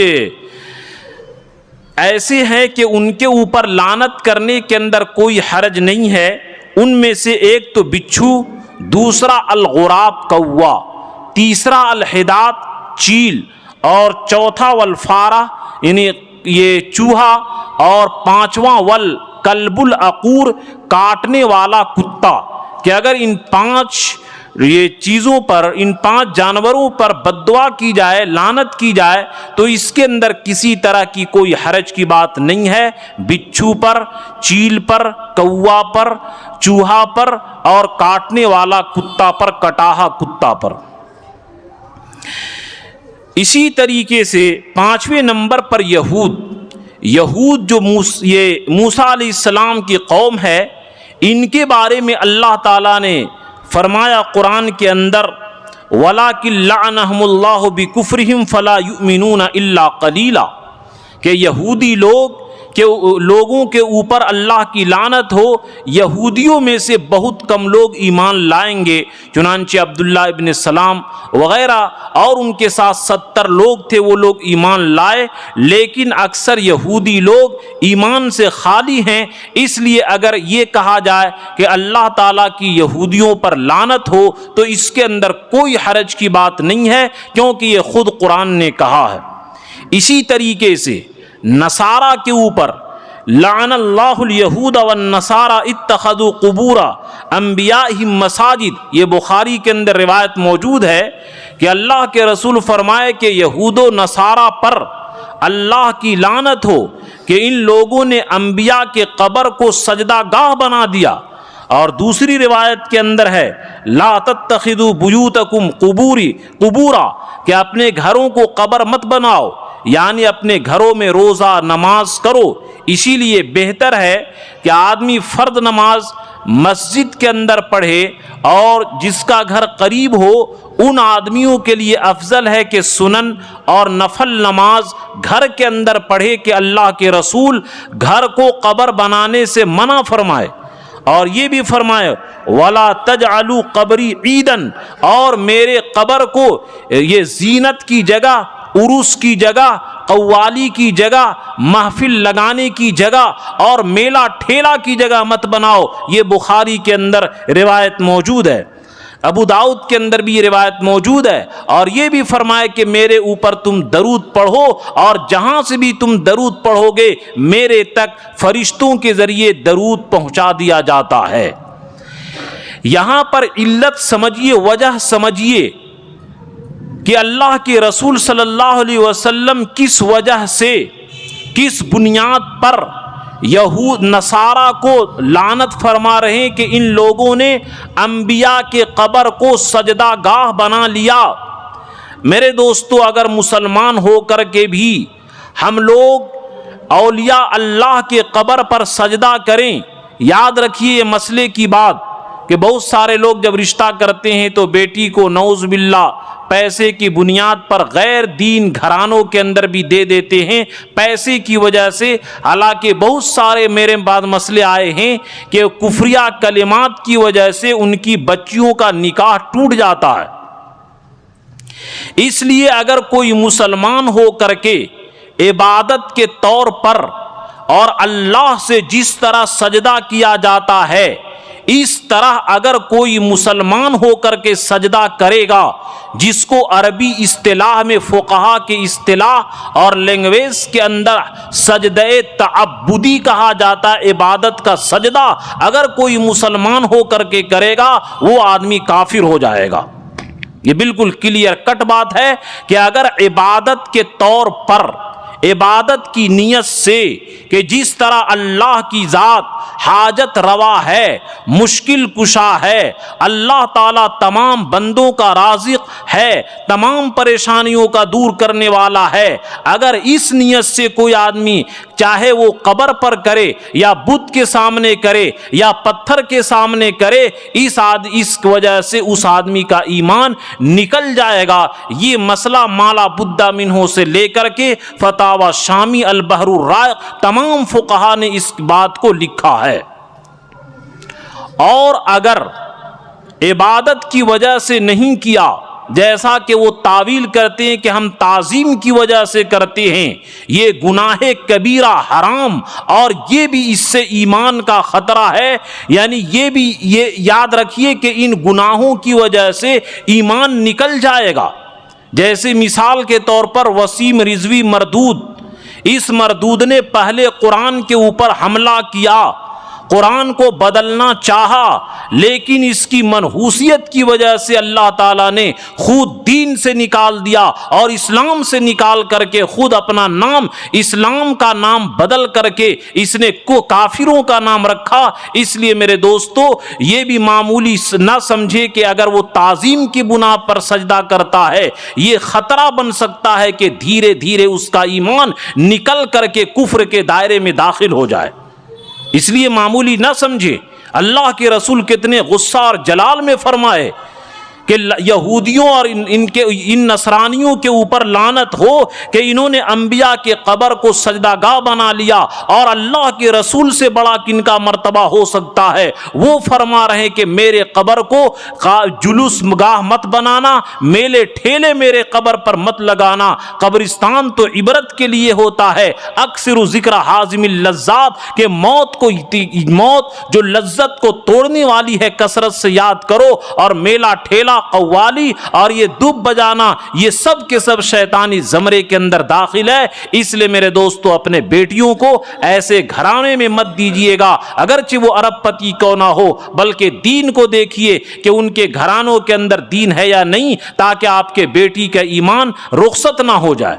ایسے ہیں کہ ان کے اوپر لعنت کرنے کے اندر کوئی حرج نہیں ہے. ان میں سے ایک تو بچھو، دوسرا الغراب کوا، تیسرا الحداد چیل، اور چوتھا والفارہ یعنی یہ چوہا، اور 5واں والکلب العقور کاٹنے والا کتا. کہ اگر ان 5 یہ چیزوں پر، ان 5 جانوروں پر بددعا کی جائے، لعنت کی جائے، تو اس کے اندر کسی طرح کی کوئی حرج کی بات نہیں ہے۔ بچھو پر، چیل پر، کوا پر، چوہا پر، اور کاٹنے والا کتا پر، کٹاہا کتا پر۔ اسی طریقے سے 5ویں نمبر پر یہود جو یہ موسیٰ علیہ السلام کی قوم ہے، ان کے بارے میں اللہ تعالیٰ نے فرمایا قرآن کے اندر وَلَٰكِن لَعَنَهُمُ اللَّهُ بِكُفْرِهِمْ فَلَا يُؤْمِنُونَ إِلَّا قَلِيلًا، کہ یہودی لوگوں کے اوپر اللہ کی لعنت ہو، یہودیوں میں سے بہت کم لوگ ایمان لائیں گے۔ چنانچہ عبداللہ ابن سلام وغیرہ اور ان کے ساتھ 70 لوگ تھے، وہ لوگ ایمان لائے، لیکن اکثر یہودی لوگ ایمان سے خالی ہیں۔ اس لیے اگر یہ کہا جائے کہ اللہ تعالیٰ کی یہودیوں پر لعنت ہو تو اس کے اندر کوئی حرج کی بات نہیں ہے، کیونکہ یہ خود قرآن نے کہا ہے۔ اسی طریقے سے نصارہ کے اوپر لعن اللہ الیہود والنصارى اتخذوا قبور انبیائہم مساجد، یہ بخاری کے اندر روایت موجود ہے کہ اللہ کے رسول فرمائے کہ یہود و نصارہ پر اللہ کی لعنت ہو کہ ان لوگوں نے انبیاء کے قبر کو سجدہ گاہ بنا دیا۔ اور دوسری روایت کے اندر ہے لا تتخذوا بیوتکم قبورا، کہ اپنے گھروں کو قبر مت بناؤ، یعنی اپنے گھروں میں روزہ نماز کرو۔ اسی لیے بہتر ہے کہ آدمی فرض نماز مسجد کے اندر پڑھے، اور جس کا گھر قریب ہو ان آدمیوں کے لیے افضل ہے کہ سنن اور نفل نماز گھر کے اندر پڑھے، کہ اللہ کے رسول گھر کو قبر بنانے سے منع فرمائے۔ اور یہ بھی فرمائے وَلَا تَجْعَلُوا قَبْرِي عِيدًا، اور میرے قبر کو یہ زینت کی جگہ، عرس کی جگہ، قوالی کی جگہ، محفل لگانے کی جگہ اور میلہ ٹھیلا کی جگہ مت بناؤ۔ یہ بخاری کے اندر روایت موجود ہے، ابو داؤد کے اندر بھی یہ روایت موجود ہے۔ اور یہ بھی فرمائے کہ میرے اوپر تم درود پڑھو، اور جہاں سے بھی تم درود پڑھو گے میرے تک فرشتوں کے ذریعے درود پہنچا دیا جاتا ہے۔ یہاں پر علت سمجھیے، وجہ سمجھیے کہ اللہ کے رسول صلی اللہ علیہ وسلم کس وجہ سے، کس بنیاد پر یہود نصارہ کو لعنت فرما رہے ہیں کہ ان لوگوں نے انبیاء کے قبر کو سجدہ گاہ بنا لیا۔ میرے دوستو، اگر مسلمان ہو کر کے بھی ہم لوگ اولیاء اللہ کے قبر پر سجدہ کریں، یاد رکھیے یہ مسئلے کی بات کہ بہت سارے لوگ جب رشتہ کرتے ہیں تو بیٹی کو نعوذ باللہ پیسے کی بنیاد پر غیر دین گھرانوں کے اندر بھی دے دیتے ہیں، پیسے کی وجہ سے۔ حالانکہ بہت سارے میرے بعد مسئلے آئے ہیں کہ کفریہ کلمات کی وجہ سے ان کی بچیوں کا نکاح ٹوٹ جاتا ہے۔ اس لیے اگر کوئی مسلمان ہو کر کے عبادت کے طور پر اور اللہ سے جس طرح سجدہ کیا جاتا ہے اس طرح اگر کوئی مسلمان ہو کر کے سجدہ کرے گا، جس کو عربی اصطلاح میں فقہا کے اصطلاح اور لینگویج کے اندر سجدہ تعبدی کہا جاتا ہے، عبادت کا سجدہ اگر کوئی مسلمان ہو کر کے کرے گا وہ آدمی کافر ہو جائے گا۔ یہ بالکل کلیئر کٹ بات ہے کہ اگر عبادت کے طور پر، عبادت کی نیت سے کہ جس طرح اللہ کی ذات حاجت روا ہے، مشکل کشا ہے، اللہ تعالیٰ تمام بندوں کا رازق ہے، تمام پریشانیوں کا دور کرنے والا ہے، اگر اس نیت سے کوئی آدمی چاہے وہ قبر پر کرے یا بت کے سامنے کرے یا پتھر کے سامنے کرے، اس وجہ سے اس آدمی کا ایمان نکل جائے گا۔ یہ مسئلہ مالا بدہ منہ سے لے کر کے فتاوی شامی البحر الرائق تمام فقہا نے اس بات کو لکھا ہے۔ اور اگر عبادت کی وجہ سے نہیں کیا، جیسا کہ وہ تعویل کرتے ہیں کہ ہم تعظیم کی وجہ سے کرتے ہیں، یہ گناہ کبیرہ حرام، اور یہ بھی اس سے ایمان کا خطرہ ہے۔ یعنی یہ یاد رکھیے کہ ان گناہوں کی وجہ سے ایمان نکل جائے گا۔ جیسے مثال کے طور پر وسیم رضوی مردود، اس مردود نے پہلے قرآن کے اوپر حملہ کیا، قرآن کو بدلنا چاہا، لیکن اس کی منحوسیت کی وجہ سے اللہ تعالیٰ نے خود دین سے نکال دیا اور اسلام سے نکال کر کے خود اپنا نام اسلام کا نام بدل کر کے اس نے کافروں کا نام رکھا۔ اس لیے میرے دوستو یہ بھی معمولی نہ سمجھے کہ اگر وہ تعظیم کی بنا پر سجدہ کرتا ہے یہ خطرہ بن سکتا ہے کہ دھیرے دھیرے اس کا ایمان نکل کر کے کفر کے دائرے میں داخل ہو جائے، اس لیے معمولی نہ سمجھے۔ اللہ کے رسول کتنے غصہ اور جلال میں فرمائے کہ یہودیوں اور ان نصرانیوں کے اوپر لعنت ہو کہ انہوں نے انبیاء کے قبر کو سجدہ گاہ بنا لیا، اور اللہ کے رسول سے بڑا کن کا مرتبہ ہو سکتا ہے؟ وہ فرما رہے ہیں کہ میرے قبر کو جلوس گاہ مت بنانا، میلے ٹھیلے میرے قبر پر مت لگانا، قبرستان تو عبرت کے لیے ہوتا ہے۔ اکثر ذکر حازم اللذات کہ موت جو لذت کو توڑنے والی ہے کثرت سے یاد کرو، اور میلہ ٹھیلا قوالی اور یہ دب بجانا یہ سب کے سب شیطانی زمرے کے اندر داخل ہے۔ اس لیے میرے دوستو اپنے بیٹیوں کو ایسے گھرانے میں مت دیجیے گا، اگرچہ وہ ارب پتی کیوں نہ ہو، بلکہ دین کو دیکھیے کہ ان کے گھرانوں کے اندر دین ہے یا نہیں، تاکہ آپ کے بیٹی کا ایمان رخصت نہ ہو جائے۔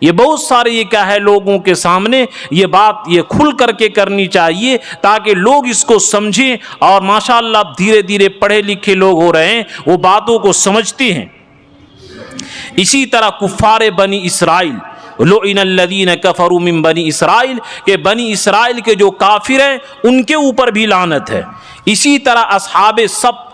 یہ بہت سارے یہ کیا ہے لوگوں کے سامنے یہ بات یہ کھل کر کے کرنی چاہیے تاکہ لوگ اس کو سمجھیں، اور ماشاءاللہ اب دھیرے دھیرے پڑھے لکھے لوگ ہو رہے ہیں، وہ باتوں کو سمجھتے ہیں۔ اسی طرح کفار بنی اسرائیل، لعن الذین کفروا من بنی اسرائیل کہ بنی اسرائیل کے جو کافر ہیں ان کے اوپر بھی لعنت ہے۔ اسی طرح اصحاب السبت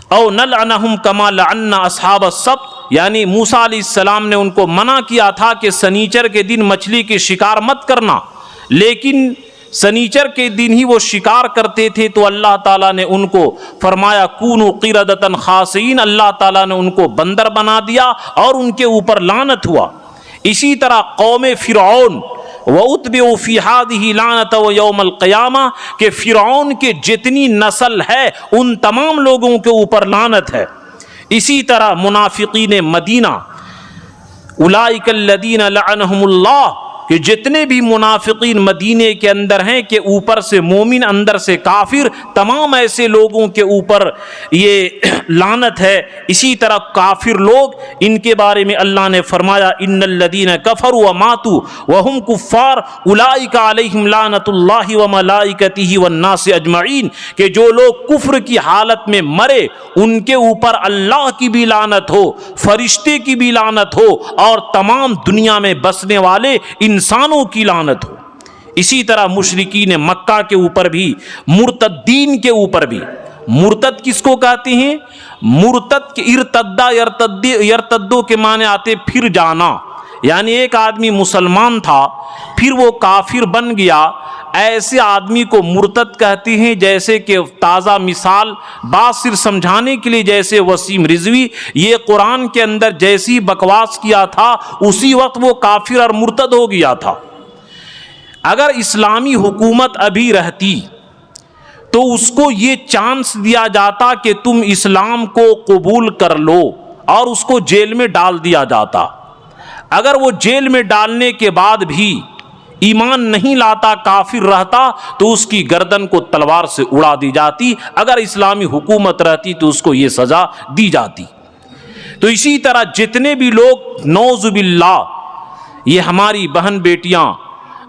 او نلعنہم کما لعنا اصحاب السبت، یعنی موسیٰ علیہ السلام نے ان کو منع کیا تھا کہ سنیچر کے دن مچھلی کے شکار مت کرنا، لیکن سنیچر کے دن ہی وہ شکار کرتے تھے، تو اللہ تعالیٰ نے ان کو فرمایا کونوا قردۃ خاسئین، اللہ تعالیٰ نے ان کو بندر بنا دیا اور ان کے اوپر لعنت ہوا۔ اسی طرح قوم فرعون وَأُتْبِعُوا فِي هَذِهِ لَعْنَةً وَيَوْمَ الْقِيَامَةِ کہ فرعون کے جتنی نسل ہے ان تمام لوگوں کے اوپر لعنت ہے۔ اسی طرح منافقین مدینہ اولئک الذین لعنہم اللہ کہ جتنے بھی منافقین مدینے کے اندر ہیں کہ اوپر سے مومن اندر سے کافر، تمام ایسے لوگوں کے اوپر یہ لعنت ہے۔ اسی طرح کافر لوگ ان کے بارے میں اللہ نے فرمایا ان الذین کفروا وماتوا وهم کفار اولئک علیہم لعنت اللہ وملائکتہ والناس اجمعین کہ جو لوگ کفر کی حالت میں مرے ان کے اوپر اللہ کی بھی لعنت ہو، فرشتے کی بھی لعنت ہو، اور تمام دنیا میں بسنے والے انسانوں کی لعنت ہو۔ اسی طرح مشرکین مکہ کے اوپر بھی، مرتدین کے اوپر بھی۔ مرتد کس کو کہتے ہیں؟ مرتد کے ارتدہ یرتدو کے معنی آتے پھر جانا، یعنی ایک آدمی مسلمان تھا پھر وہ کافر بن گیا، ایسے آدمی کو مرتد کہتے ہیں۔ جیسے کہ تازہ مثال بات صرف سمجھانے کے لیے، جیسے وسیم رضوی یہ قرآن کے اندر جیسی بکواس کیا تھا اسی وقت وہ کافر اور مرتد ہو گیا تھا۔ اگر اسلامی حکومت ابھی رہتی تو اس کو یہ چانس دیا جاتا کہ تم اسلام کو قبول کر لو اور اس کو جیل میں ڈال دیا جاتا۔ اگر وہ جیل میں ڈالنے کے بعد بھی ایمان نہیں لاتا، کافر رہتا، تو اس کی گردن کو تلوار سے اڑا دی جاتی۔ اگر اسلامی حکومت رہتی تو اس کو یہ سزا دی جاتی۔ تو اسی طرح جتنے بھی لوگ نعوذ باللہ یہ ہماری بہن بیٹیاں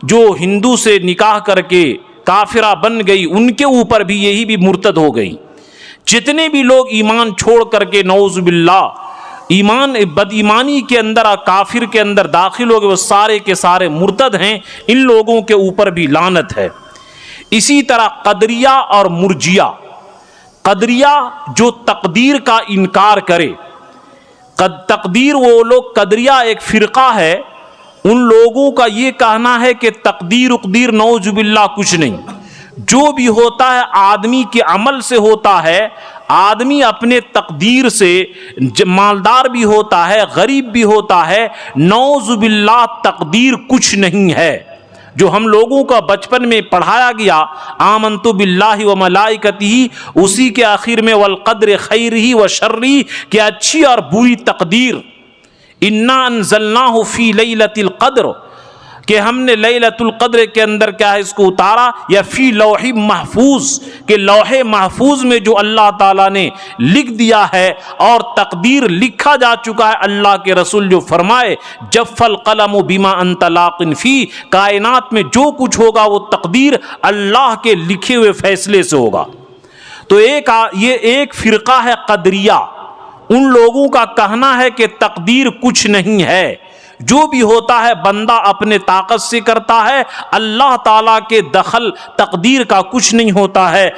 جو ہندو سے نکاح کر کے کافرہ بن گئی ان کے اوپر بھی یہی بھی مرتد ہو گئی۔ جتنے بھی لوگ ایمان چھوڑ کر کے نعوذ باللہ ایمان بد ایمانی کے اندر اور کافر کے اندر داخل ہو گئے وہ سارے کے سارے مرتد ہیں، ان لوگوں کے اوپر بھی لعنت ہے۔ اسی طرح قدریہ اور مرجیہ، قدریہ جو تقدیر کا انکار کرے، تقدیر وہ لوگ، قدریہ ایک فرقہ ہے، ان لوگوں کا یہ کہنا ہے کہ تقدیر اقدیر نعوذ باللہ کچھ نہیں، جو بھی ہوتا ہے آدمی کے عمل سے ہوتا ہے۔ آدمی اپنے تقدیر سے مالدار بھی ہوتا ہے، غریب بھی ہوتا ہے، نعوذ باللہ تقدیر کچھ نہیں ہے۔ جو ہم لوگوں کا بچپن میں پڑھایا گیا آمنت باللہ و ملائکتہ، اسی کے آخر میں والقدر خیرہ و شرہ کہ اچھی اور بری تقدیر، انا انزلناہ فی لیلۃ القدر کہ ہم نے لیلۃ القدر کے اندر کیا ہے اس کو اتارا، یا فی لوح محفوظ کہ لوح محفوظ میں جو اللہ تعالیٰ نے لکھ دیا ہے اور تقدیر لکھا جا چکا ہے۔ اللہ کے رسول جو فرمائے جف القلم بما انت لاق فی، کائنات میں جو کچھ ہوگا وہ تقدیر اللہ کے لکھے ہوئے فیصلے سے ہوگا۔ تو یہ ایک فرقہ ہے قدریہ، ان لوگوں کا کہنا ہے کہ تقدیر کچھ نہیں ہے، جو بھی ہوتا ہے بندہ اپنے طاقت سے کرتا ہے، اللہ تعالیٰ کے دخل تقدیر کا کچھ نہیں ہوتا ہے۔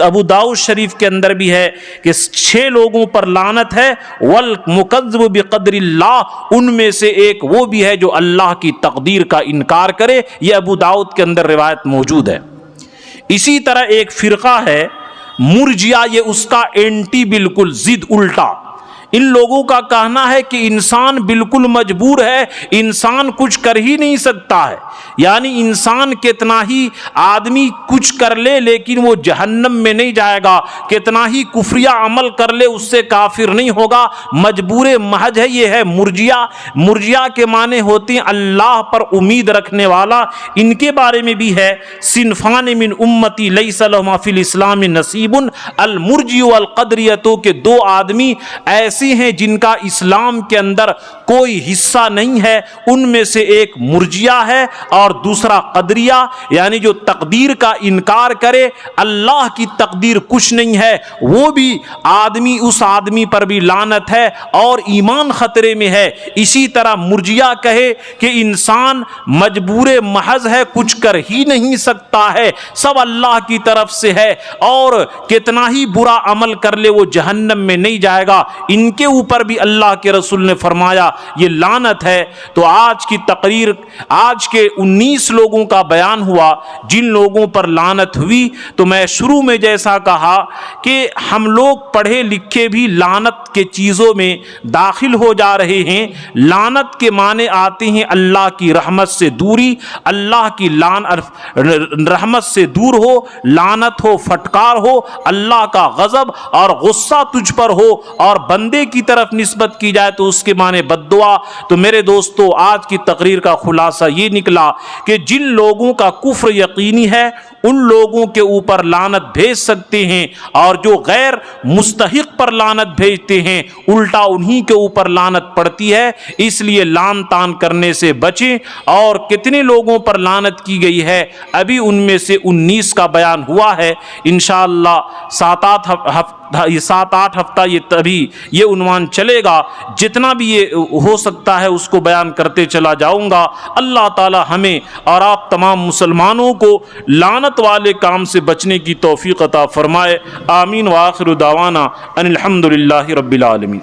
ابو داؤد شریف کے اندر بھی ہے کہ 6 لوگوں پر لعنت ہے، والمکذب بقدر اللہ، ان میں سے ایک وہ بھی ہے جو اللہ کی تقدیر کا انکار کرے۔ یہ ابو داؤد کے اندر روایت موجود ہے۔ اسی طرح ایک فرقہ ہے مرجیہ، یہ اس کا اینٹی، بالکل ضد، الٹا۔ ان لوگوں کا کہنا ہے کہ انسان بالکل مجبور ہے، انسان کچھ کر ہی نہیں سکتا ہے، یعنی انسان کتنا ہی آدمی کچھ کر لے لیکن وہ جہنم میں نہیں جائے گا، کتنا ہی کفریہ عمل کر لے اس سے کافر نہیں ہوگا، مجبور محض ہے۔ یہ ہے مرجیہ۔ مرجیہ کے معنی ہوتے ہیں اللہ پر امید رکھنے والا۔ ان کے بارے میں بھی ہے صنفان من امتی لیس لہما فی الاسلام نصیب، المرجی والقدریہ، کہ 2 آدمی ایسے ہیں جن کا اسلام کے اندر کوئی حصہ نہیں ہے، ان میں سے ایک مرجیہ ہے اور دوسرا قدریہ، یعنی جو تقدیر کا انکار کرے، اللہ کی تقدیر کچھ نہیں ہے، وہ بھی آدمی، اس آدمی پر بھی لعنت ہے اور ایمان خطرے میں ہے۔ اسی طرح مرجیہ کہے کہ انسان مجبور محض ہے، کچھ کر ہی نہیں سکتا ہے، سب اللہ کی طرف سے ہے، اور کتنا ہی برا عمل کر لے وہ جہنم میں نہیں جائے گا، ان کے اوپر بھی اللہ کے رسول نے فرمایا یہ لعنت ہے۔ تو آج کی تقریر، آج کے 19 لوگوں کا بیان ہوا جن لوگوں پر لعنت ہوئی۔ تو میں شروع میں جیسا کہا کہ ہم لوگ پڑھے لکھے بھی لعنت کے چیزوں میں داخل ہو جا رہے ہیں۔ لعنت کے معنی آتے ہیں اللہ کی رحمت سے دوری، اللہ کی رحمت سے دور ہو، لعنت ہو، پھٹکار ہو، اللہ کا غضب اور غصہ تجھ پر ہو، اور بندے کی طرف نسبت کی جائے تو اس کے معنی بد دعا۔ تو میرے دوستو، آج کی تقریر کا خلاصہ یہ نکلا کہ جن لوگوں کا کفر یقینی ہے ان لوگوں کے اوپر لعنت بھیج سکتے ہیں، اور جو غیر مستحق پر لعنت بھیجتے ہیں الٹا انہی کے اوپر لعنت پڑتی ہے۔ اس لیے لعن طعن کرنے سے بچیں۔ اور کتنے لوگوں پر لعنت کی گئی ہے ابھی ان میں سے 19 کا بیان ہوا ہے۔ انشاءاللہ 7-8 ہفتہ یہ عنوان چلے گا، جتنا بھی یہ ہو سکتا ہے اس کو بیان کرتے چلا جاؤں گا۔ اللہ تعالی ہمیں اور آپ تمام مسلمانوں کو لعنت والے کام سے بچنے کی توفیق عطا فرمائے۔ آمین۔ وآخر دعوانا ان الحمدللہ رب العالمین۔